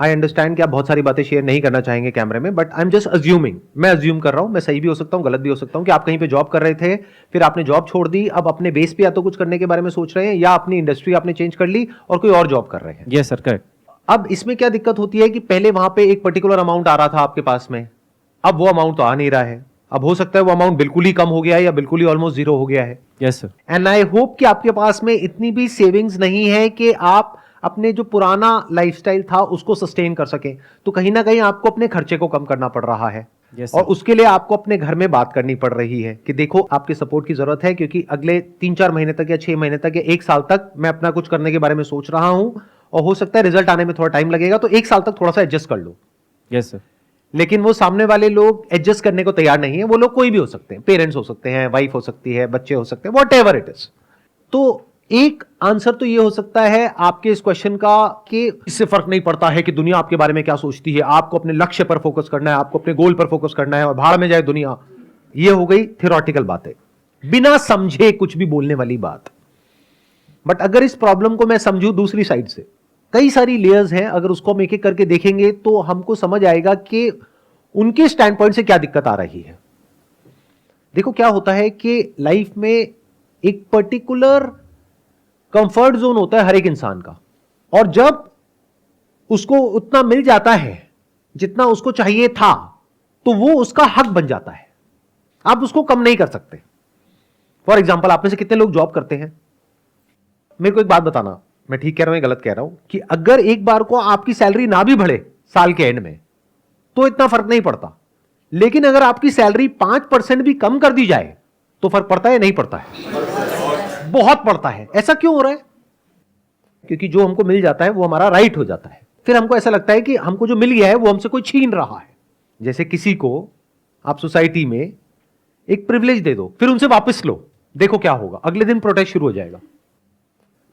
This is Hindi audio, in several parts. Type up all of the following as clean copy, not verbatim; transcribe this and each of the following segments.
आई अंडरस्टैंड कि आप बहुत सारी बातें शेयर नहीं करना चाहेंगे कैमरे में, but I am just assuming, मैं अज्यूम कर रहा हूं, मैं सही भी हो सकता हूं, गलत भी हो सकता हूं, कि आप कहीं पे जॉब कर रहे थे, फिर आपने जॉब छोड़ दी, अब अपने बेस पे या तो कुछ करने के बारे में सोच रहे हैं, या अपनी इंडस्ट्री आपने चेंज कर ली और कोई और जॉब कर रहे हैं। Yes sir, correct. अब इसमें क्या दिक्कत होती है कि पहले वहां पे एक पर्टिकुलर अमाउंट आ रहा था आपके पास में, अब वो अमाउंट तो आ नहीं रहा है। अब हो सकता है वो अमाउंट बिल्कुल ही कम हो गया है या बिल्कुल ही ऑलमोस्ट जीरो हो गया है। Yes sir. And I hope कि आपके पास में इतनी भी सेविंग्स नहीं है कि आप अपने जो पुराना लाइफस्टाइल था उसको सस्टेन कर सकें। तो कहीं ना कहीं आपको अपने खर्चे को कम करना पड़ रहा है। Yes, और sir. उसके लिए आपको अपने घर में बात करनी पड़ रही है कि देखो आपके सपोर्ट की जरूरत है, क्योंकि अगले 3-4 महीने तक या 6 महीने तक या 1 साल तक मैं अपना कुछ करने के बारे में सोच रहा हूं, और हो सकता है रिजल्ट आने में थोड़ा टाइम लगेगा, तो 1 साल तक थोड़ा सा एडजस्ट कर लो। Yes sir. लेकिन वो सामने वाले लोग एडजस्ट करने को तैयार नहीं है। वो लोग कोई भी हो सकते हैं, पेरेंट्स हो सकते हैं, वाइफ हो सकती है, बच्चे हो सकते हैं, वॉट एवर इट इज। तो एक आंसर तो ये हो सकता है आपके इस क्वेश्चन का कि इससे फर्क नहीं पड़ता है कि दुनिया आपके बारे में क्या सोचती है, आपको अपने लक्ष्य पर फोकस करना है, आपको अपने गोल पर फोकस करना है, और भाड़ में जाए दुनिया। ये हो गई थियोरेटिकल बातें, बिना समझे कुछ भी बोलने वाली बात। बट अगर इस प्रॉब्लम को मैं समझूं दूसरी साइड से, कई सारी लेयर्स हैं, अगर उसको हम एक एक करके देखेंगे तो हमको समझ आएगा कि उनके स्टैंड पॉइंट से क्या दिक्कत आ रही है। देखो क्या होता है कि लाइफ में एक पर्टिकुलर कंफर्ट जोन होता है हर एक इंसान का, और जब उसको उतना मिल जाता है जितना उसको चाहिए था, तो वो उसका हक बन जाता है। आप उसको कम नहीं कर सकते। फॉर एग्जाम्पल, आप में से कितने लोग जॉब करते हैं? मेरे को एक बात बताना, मैं ठीक कह रहा हूं या गलत कह रहा हूं, कि अगर एक बार को आपकी सैलरी ना भी बढ़े साल के एंड में, तो इतना फर्क नहीं पड़ता। लेकिन अगर आपकी सैलरी 5% भी कम कर दी जाए तो फर्क पड़ता है या नहीं पड़ता है? बहुत पड़ता है। ऐसा क्यों हो रहा है? क्योंकि जो हमको मिल जाता है वो हमारा राइट हो जाता है। फिर हमको ऐसा लगता है कि हमको जो मिल गया है वो हमसे कोई छीन रहा है। जैसे किसी को आप सोसाइटी में एक प्रिविलेज दे दो, फिर उनसे वापस लो, देखो क्या होगा, अगले दिन प्रोटेस्ट शुरू हो जाएगा।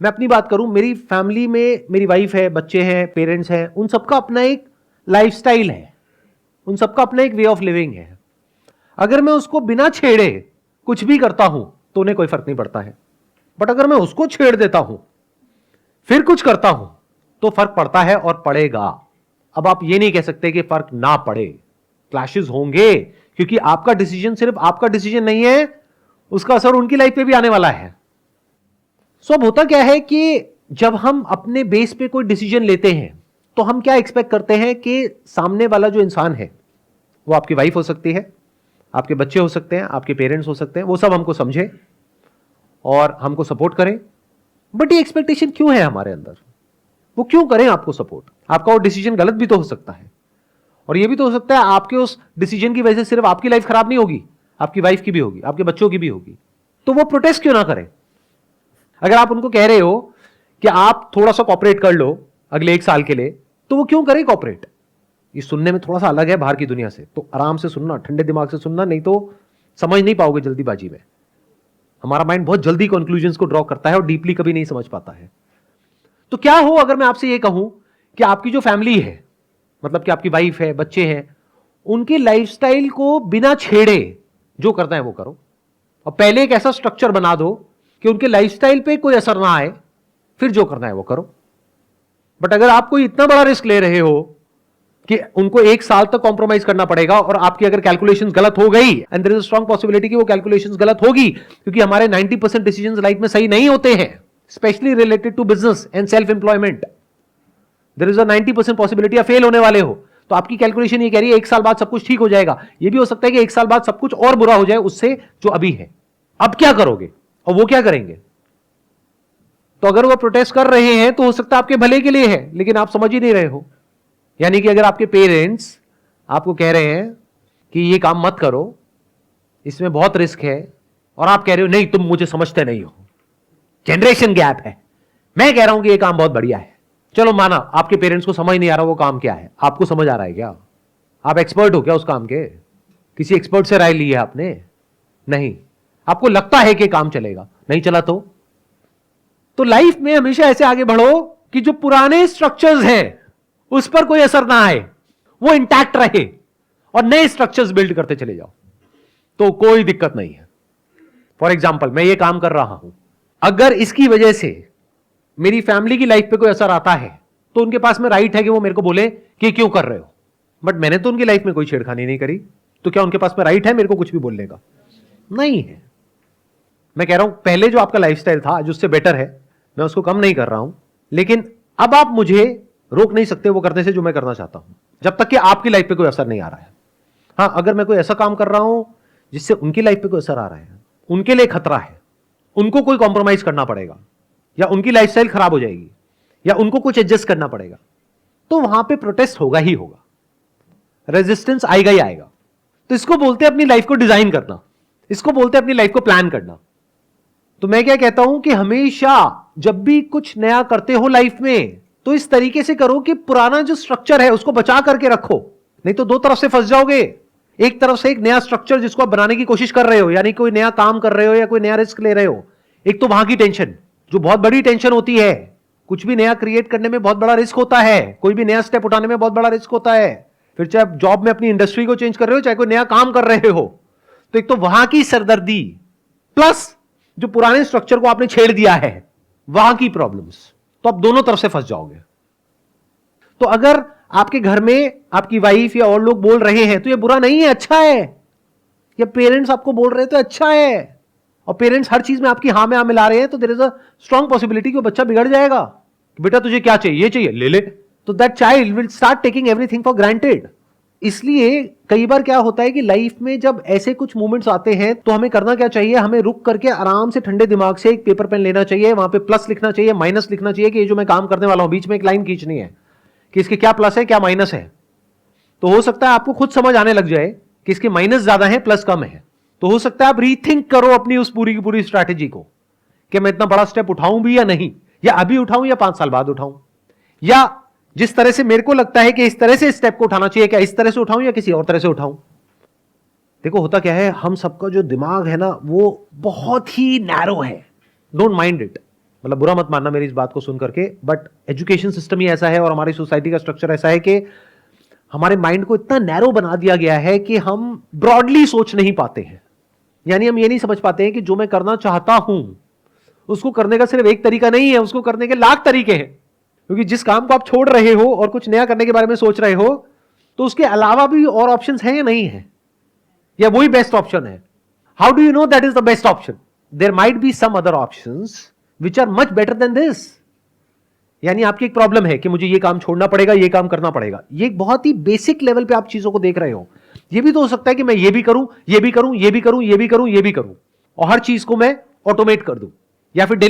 मैं अपनी बात करूं, मेरी फैमिली में मेरी वाइफ है, बच्चे हैं, पेरेंट्स हैं, उन सबका अपना एक लाइफस्टाइल है, उन सबका अपना एक वे ऑफ लिविंग है। अगर मैं उसको बिना छेड़े कुछ भी करता हूं तो उन्हें कोई फर्क नहीं पड़ता है। बट अगर मैं उसको छेड़ देता हूं, फिर कुछ करता हूं, तो फर्क पड़ता है और पड़ेगा। अब आप ये नहीं कह सकते कि फर्क ना पड़े, क्लैशेस होंगे, क्योंकि आपका डिसीजन सिर्फ आपका डिसीजन नहीं है, उसका असर उनकी लाइफ पे भी आने वाला है। सो अब होता क्या है कि जब हम अपने बेस पे कोई डिसीजन लेते हैं तो हम क्या एक्सपेक्ट करते हैं कि सामने वाला जो इंसान है, वो आपकी वाइफ हो सकती है, आपके बच्चे हो सकते हैं, आपके पेरेंट्स हो सकते हैं, वो सब हमको समझे और हमको सपोर्ट करें। बट ये एक्सपेक्टेशन क्यों है हमारे अंदर? वो क्यों करें आपको सपोर्ट? आपका वो डिसीजन गलत भी तो हो सकता है, और ये भी तो हो सकता है आपके उस डिसीजन की वजह से सिर्फ आपकी लाइफ खराब नहीं होगी, आपकी वाइफ की भी होगी, आपके बच्चों की भी होगी। तो वो प्रोटेस्ट क्यों ना करें? अगर आप उनको कह रहे हो कि आप थोड़ा सा कॉपरेट कर लो अगले 1 साल के लिए, तो वो क्यों करें कॉपरेट? ये सुनने में थोड़ा सा अलग है बाहर की दुनिया से, तो आराम से सुनना, ठंडे दिमाग से सुनना, नहीं तो समझ नहीं पाओगे जल्दीबाजी में। हमारा माइंड बहुत जल्दी कंक्लूजन्स को ड्रॉ करता है और डीपली कभी नहीं समझ पाता है। तो क्या हो अगर मैं आपसे ये कहूं कि आपकी जो फैमिली है, मतलब कि आपकी वाइफ है, बच्चे हैं, उनके लाइफस्टाइल को बिना छेड़े जो करना है वो करो, और पहले एक ऐसा स्ट्रक्चर बना दो कि उनके लाइफस्टाइल पे कोई असर ना आए, फिर जो करना है वो करो। बट अगर आप कोई इतना बड़ा रिस्क ले रहे हो कि उनको 1 साल तक कॉम्प्रोमाइज करना पड़ेगा, और आपकी अगर कैलकुलेशंस गलत हो गई, and there is a strong possibility कि वो कैलकुलेशंस गलत होगी, क्योंकि हमारे 90% डिसीजंस लाइफ में सही नहीं होते हैं, especially related to business and self employment. There is a 90% possibility fail होने वाले हो। तो आपकी कैलकुलेशन ये कह रही है 1 साल बाद सब कुछ ठीक हो जाएगा। ये भी हो सकता है कि 1 साल बाद सब कुछ और बुरा हो जाए उससे जो अभी है। अब क्या करोगे? और वो क्या करेंगे? तो अगर वो प्रोटेस्ट कर रहे हैं तो हो सकता है आपके भले के लिए है, लेकिन आप समझ ही नहीं रहे हो। यानी कि अगर आपके पेरेंट्स आपको कह रहे हैं कि ये काम मत करो, इसमें बहुत रिस्क है, और आप कह रहे हो नहीं तुम मुझे समझते नहीं हो, जनरेशन गैप है, मैं कह रहा हूं कि ये काम बहुत बढ़िया है। चलो माना आपके पेरेंट्स को समझ नहीं आ रहा वो काम क्या है, आपको समझ आ रहा है क्या? आप एक्सपर्ट हो क्या उस काम के? किसी एक्सपर्ट से राय ली है आपने? नहीं। आपको लगता है कि काम चलेगा, नहीं चला तो लाइफ में हमेशा ऐसे आगे बढ़ो कि जो पुराने स्ट्रक्चर्स हैं उस पर कोई असर ना आए, वो इंटैक्ट रहे, और नए स्ट्रक्चर्स बिल्ड करते चले जाओ, तो कोई दिक्कत नहीं है। फॉर एग्जाम्पल, मैं ये काम कर रहा हूं, अगर इसकी वजह से मेरी फैमिली की लाइफ पे कोई असर आता है तो उनके पास में राइट है कि वो मेरे को बोले कि क्यों कर रहे हो, बट मैंने तो उनकी लाइफ में कोई छेड़खानी नहीं करी, तो क्या उनके पास में राइट है मेरे को कुछ भी बोलने का? नहीं है। मैं कह रहा हूं पहले जो आपका लाइफस्टाइल था आज उससे बेटर है, मैं उसको कम नहीं कर रहा हूं, लेकिन अब आप मुझे रोक नहीं सकते वो करने से जो मैं करना चाहता हूं, जब तक कि आपकी लाइफ पे कोई असर नहीं आ रहा है। हां, अगर मैं कोई ऐसा काम कर रहा हूं जिससे उनकी लाइफ पे कोई असर आ रहा है, उनके लिए खतरा है, उनको कोई कॉम्प्रोमाइज करना पड़ेगा, या उनकी लाइफस्टाइल खराब हो जाएगी, या उनको कुछ एडजस्ट करना पड़ेगा, तो वहां पे प्रोटेस्ट होगा ही होगा, रेजिस्टेंस आएगा ही आएगा। तो इसको बोलते हैं अपनी लाइफ को डिजाइन करना, इसको बोलते हैं अपनी लाइफ को प्लान करना। तो मैं क्या कहता हूं कि हमेशा जब भी कुछ नया करते हो लाइफ में, तो इस तरीके से करो कि पुराना जो स्ट्रक्चर है उसको बचा करके रखो, नहीं तो दो तरफ से फंस जाओगे। एक तरफ से एक नया स्ट्रक्चर जिसको आप बनाने की कोशिश कर रहे हो, यानी कोई नया काम कर रहे हो या कोई नया रिस्क ले रहे हो, एक तो वहां की टेंशन जो बहुत बड़ी टेंशन होती है, कुछ भी नया क्रिएट करने में बहुत बड़ा रिस्क होता है, कोई भी नया स्टेप उठाने में बहुत बड़ा रिस्क होता है, फिर चाहे आप जॉब में अपनी इंडस्ट्री को चेंज कर रहे हो, चाहे कोई नया काम कर रहे हो, तो एक तो वहां की सरदर्दी प्लस जो पुराने स्ट्रक्चर को आपने छेड़ दिया है वहां की प्रॉब्लम्स, तो आप दोनों तरफ से फंस जाओगे। तो अगर आपके घर में आपकी वाइफ या और लोग बोल रहे हैं तो ये बुरा नहीं है, अच्छा है, या पेरेंट्स आपको बोल रहे हैं तो अच्छा है, और पेरेंट्स हर चीज में आपकी हां में हां मिला रहे हैं, तो there is a strong possibility कि वो बच्चा बिगड़ जाएगा, बेटा तुझे क्या चाहिए, ये चाहिए ले ले, तो that child will start taking everything for granted. इसलिए कई बार क्या होता है कि लाइफ में जब ऐसे कुछ मोमेंट्स आते हैं तो हमें करना क्या चाहिए, हमें रुक करके आराम से ठंडे दिमाग से एक पेपर पेन लेना चाहिए, वहां पे प्लस लिखना चाहिए, माइनस लिखना चाहिए कि ये जो मैं काम करने वाला हूं, बीच में एक लाइन खींचनी है कि इसके क्या प्लस है क्या माइनस है। तो हो सकता है आपको खुद समझ आने लग जाए कि इसके माइनस ज्यादा है प्लस कम है, तो हो सकता है आप रीथिंक करो अपनी उस पूरी की पूरी स्ट्रैटेजी को कि मैं इतना बड़ा स्टेप उठाऊं भी या नहीं, या अभी उठाऊं या 5 साल बाद उठाऊं, या जिस तरह से मेरे को लगता है कि इस तरह से स्टेप को उठाना चाहिए, क्या इस तरह से उठाऊं या किसी और तरह से उठाऊं। देखो होता क्या है, हम सबका जो दिमाग है ना वो बहुत ही नैरो है, डोंट माइंड इट, मतलब बुरा मत मानना मेरी इस बात को सुन करके, बट एजुकेशन सिस्टम ही ऐसा है और हमारी सोसाइटी का स्ट्रक्चर ऐसा है कि हमारे माइंड को इतना नैरो बना दिया गया है कि हम ब्रॉडली सोच नहीं पाते हैं, यानी हम ये नहीं समझ पाते हैं कि जो मैं करना चाहता हूं उसको करने का सिर्फ एक तरीका नहीं है, उसको करने के लाख तरीके हैं, क्योंकि जिस काम को आप छोड़ रहे हो और कुछ नया करने के बारे में सोच रहे हो, तो उसके अलावा भी और ऑप्शंस हैं या नहीं है, या वही बेस्ट ऑप्शन है। How do you know that is the best option? There might be some other options which are much better than this. यानी आपकी एक प्रॉब्लम है कि मुझे ये काम छोड़ना पड़ेगा, ये काम करना पड़ेगा, ये एक बहुत ही बेसिक लेवल पे आप चीजों को देख रहे हो। ये भी तो हो सकता है कि मैं ये भी करूं, ये भी करूं, ये भी करूं, ये भी करूं, ये भी करूं, और हर चीज को मैं ऑटोमेट कर दूं, या फिर